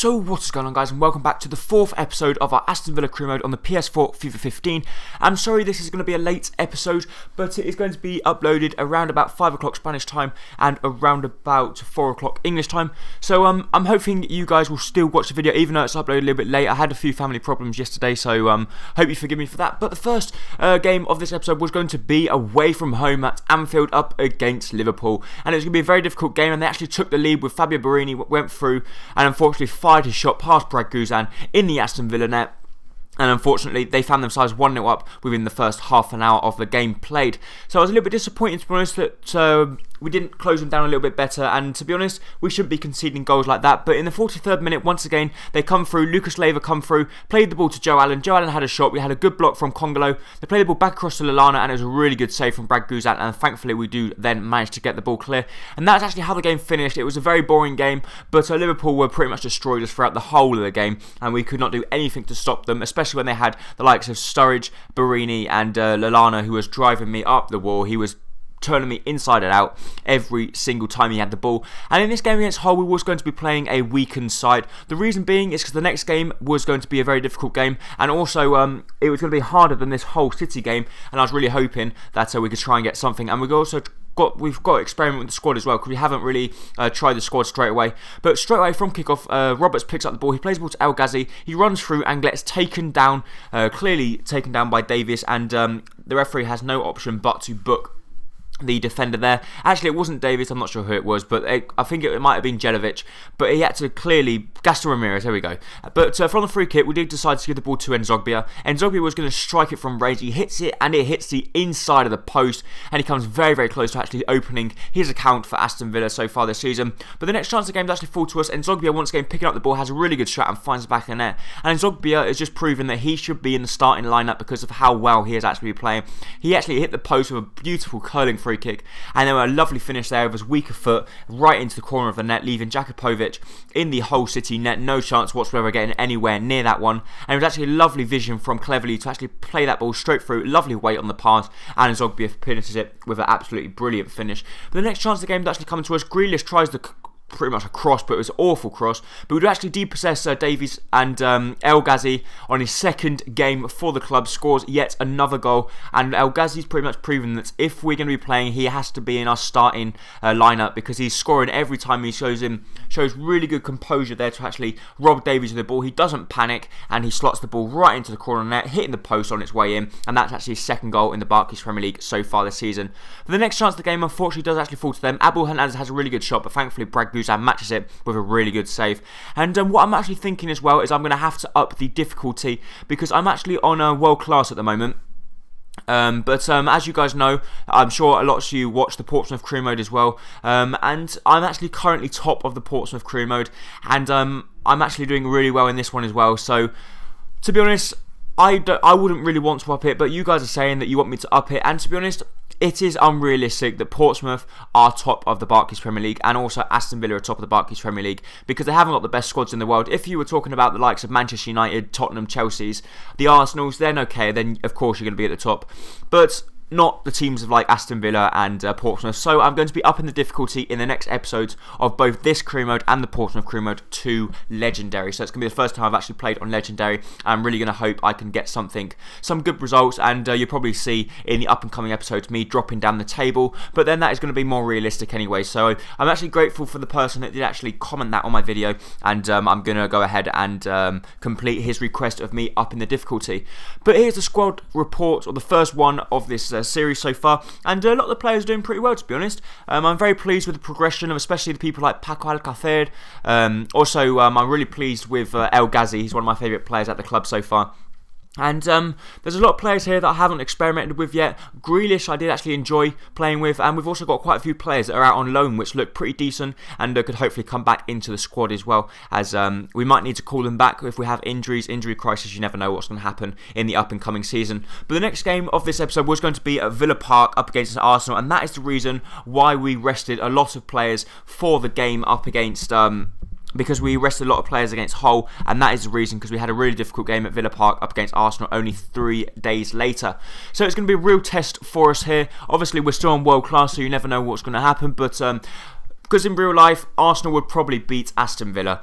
So what is going on, guys, and welcome back to the 4th episode of our Aston Villa crew mode on the PS4 FIFA 15. I'm sorry this is going to be a late episode, but it is going to be uploaded around about 5 o'clock Spanish time and around about 4 o'clock English time. So I'm hoping you guys will still watch the video even though it's uploaded a little bit late. I had a few family problems yesterday, so hope you forgive me for that. But the first game of this episode was going to be away from home at Anfield up against Liverpool, and it was going to be a very difficult game, and they actually took the lead with Fabio Borini, went through and unfortunately fired his shot past Brad Guzan in the Aston Villa net. And unfortunately, they found themselves 1-0 up within the first half an hour of the game played. So I was a little bit disappointed, to be honest, that we didn't close them down a little bit better. And to be honest, we shouldn't be conceding goals like that. But in the 43rd minute, once again, they come through. Lucas Leiva come through, played the ball to Joe Allen. Joe Allen had a shot. We had a good block from Congolo. They played the ball back across to Lallana, and it was a really good save from Brad Guzan. And thankfully, we do then manage to get the ball clear. And that's actually how the game finished. It was a very boring game, but Liverpool were pretty much destroyed us throughout the whole of the game. And we could not do anything to stop them, especially when they had the likes of Sturridge, Borini and Lallana, who was driving me up the wall. He was turning me inside and out every single time he had the ball. And in this game against Hull, we was going to be playing a weakened side. The reason being is because the next game was going to be a very difficult game, and also it was going to be harder than this Hull City game, and I was really hoping that we could try and get something. And we've got to experiment with the squad as well, because we haven't really tried the squad straight away. But straight away from kickoff, Roberts picks up the ball. He plays the ball to El Ghazi. He runs through and gets taken down, clearly taken down by Davies, and the referee has no option but to book the defender there. Actually, it wasn't Davies, I'm not sure who it was, but I think it might have been Jelovic, but he had to clearly, Gaston Ramirez, there we go. But from the free kick, we did decide to give the ball to Nzogbia. Nzogbia was going to strike it from range. He hits it, and it hits the inside of the post, and he comes very, very close to actually opening his account for Aston Villa so far this season. But the next chance of the game actually fall to us. Nzogbia, once again, picking up the ball, has a really good shot and finds the back of the net. And Nzogbia has just proven that he should be in the starting lineup because of how well he has actually been playing. He actually hit the post with a beautiful curling free kick, and then a lovely finish there with his weaker foot right into the corner of the net, leaving Jakupovic in the Hull City net. No chance whatsoever of getting anywhere near that one. And it was actually a lovely vision from Cleverley to actually play that ball straight through. Lovely weight on the pass, and Zogbia finishes it with an absolutely brilliant finish. But the next chance of the game is actually coming to us. Grealish tries the pretty much a cross, but it was an awful cross. But we would actually depossess Davies, and El Ghazi on his second game for the club scores yet another goal. And El Ghazi's pretty much proven that if we're going to be playing, he has to be in our starting lineup, because he's scoring every time. He shows really good composure there to actually rob Davies of the ball. He doesn't panic, and he slots the ball right into the corner net, hitting the post on its way in, and that's actually his second goal in the Barclays Premier League so far this season. But the next chance of the game unfortunately does actually fall to them. Abel Hernandez has a really good shot, but thankfully Brad Guzan matches it with a really good save. And what I'm actually thinking as well is I'm going to have to up the difficulty, because I'm actually on world class at the moment. But as you guys know, I'm sure a lot of you watch the Portsmouth crew mode as well, and I'm actually currently top of the Portsmouth crew mode, and I'm actually doing really well in this one as well. So to be honest, I wouldn't really want to up it, but you guys are saying that you want me to up it, and to be honest, it is unrealistic that Portsmouth are top of the Barclays Premier League, and also Aston Villa are top of the Barclays Premier League, because they haven't got the best squads in the world. If you were talking about the likes of Manchester United, Tottenham, Chelsea's, the Arsenals, then okay, then of course you're going to be at the top. But not the teams of like Aston Villa and Portsmouth. So I'm going to be upping the difficulty in the next episodes of both this crew mode and the Portsmouth crew mode to Legendary. So it's going to be the first time I've actually played on Legendary. I'm really going to hope I can get some good results, and you'll probably see in the up and coming episodes me dropping down the table, but then that is going to be more realistic anyway. So I'm actually grateful for the person that did actually comment that on my video, and I'm going to go ahead and complete his request of me upping the difficulty. But here's the squad report, or the first one of this series so far, and a lot of the players are doing pretty well, to be honest. I'm very pleased with the progression of especially the people like Paco Alcacer. Also, I'm really pleased with El Ghazi. He's one of my favourite players at the club so far. And there's a lot of players here that I haven't experimented with yet. Grealish I did actually enjoy playing with, and we've also got quite a few players that are out on loan which look pretty decent, and could hopefully come back into the squad as well, as we might need to call them back if we have injuries, injury crisis. You never know what's going to happen in the up and coming season. But the next game of this episode was going to be at Villa Park up against Arsenal, and that is the reason why we rested a lot of players for the game up against because we rested a lot of players against Hull, and that is the reason, because we had a really difficult game at Villa Park up against Arsenal only 3 days later. So it's going to be a real test for us here. Obviously, we're still on world class, so you never know what's going to happen, but because in real life, Arsenal would probably beat Aston Villa.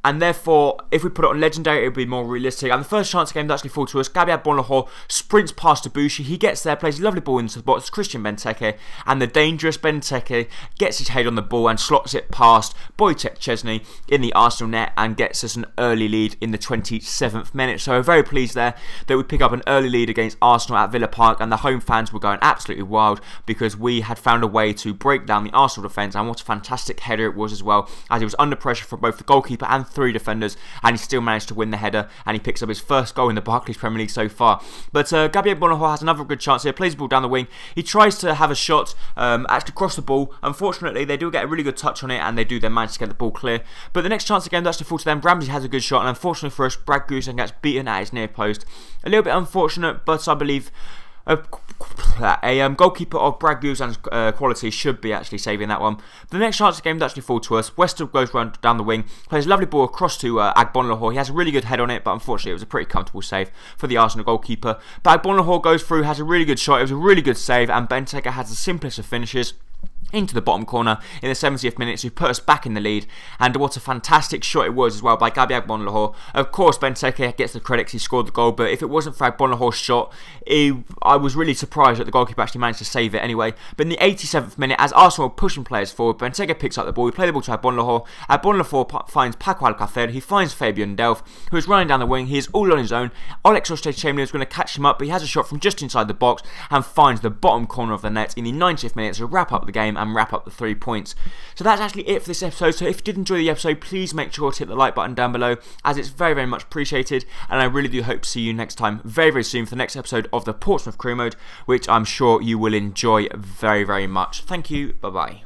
and therefore, if we put it on Legendary, it would be more realistic. And the first chance game that actually fall to us, Gabriel Bonlahor sprints past Debussy. He gets there, plays a lovely ball into the box. Christian Benteke, and the dangerous Benteke gets his head on the ball and slots it past Wojciech Szczesny in the Arsenal net and gets us an early lead in the 27th minute. So very pleased there that we pick up an early lead against Arsenal at Villa Park, and the home fans were going absolutely wild because we had found a way to break down the Arsenal defence, and what a fantastic header it was as well, as he was under pressure from both the goalkeeper and 3 defenders, and he still managed to win the header, and he picks up his first goal in the Barclays Premier League so far. But Gabriel Bonlahor has another good chance here, plays the ball down the wing. He tries to have a shot, actually cross the ball. Unfortunately, they do get a really good touch on it, and they do then manage to get the ball clear. But the next chance again, that's to fall to them. Ramsey has a good shot, and unfortunately for us, Brad Goosen gets beaten at his near post. A little bit unfortunate, but I believe a goalkeeper of Brad Goosen's quality should be actually saving that one. The next chance of the game that actually fall to us, Wester goes round down the wing, plays a lovely ball across to Agbonlahor. He has a really good head on it, but unfortunately it was a pretty comfortable save for the Arsenal goalkeeper. But Agbonlahor goes through, has a really good shot, it was a really good save, and Benteke has the simplest of finishes into the bottom corner in the 70th minute to put us back in the lead. And what a fantastic shot it was as well by Gabriel Agbonlahor. Of course, Benteke gets the credit because he scored the goal, but if it wasn't for Agbonlahor's shot, I was really surprised that the goalkeeper actually managed to save it anyway. But in the 87th minute, as Arsenal were pushing players forward, Benteke picks up the ball, we play the ball to Agbonlahor. Agbonlahor finds Paco Alcacer, he finds Fabian Delph, who is running down the wing. He is all on his own. Alex Oxlade-Chamberlain is going to catch him up, but he has a shot from just inside the box and finds the bottom corner of the net in the 90th minute to wrap up the game and wrap up the 3 points. So that's actually it for this episode. So if you did enjoy the episode, please make sure to hit the like button down below, as it's very, very much appreciated. And I really do hope to see you next time, very, very soon, for the next episode of the Portsmouth Crew Mode, which I'm sure you will enjoy very, very much. Thank you. Bye-bye.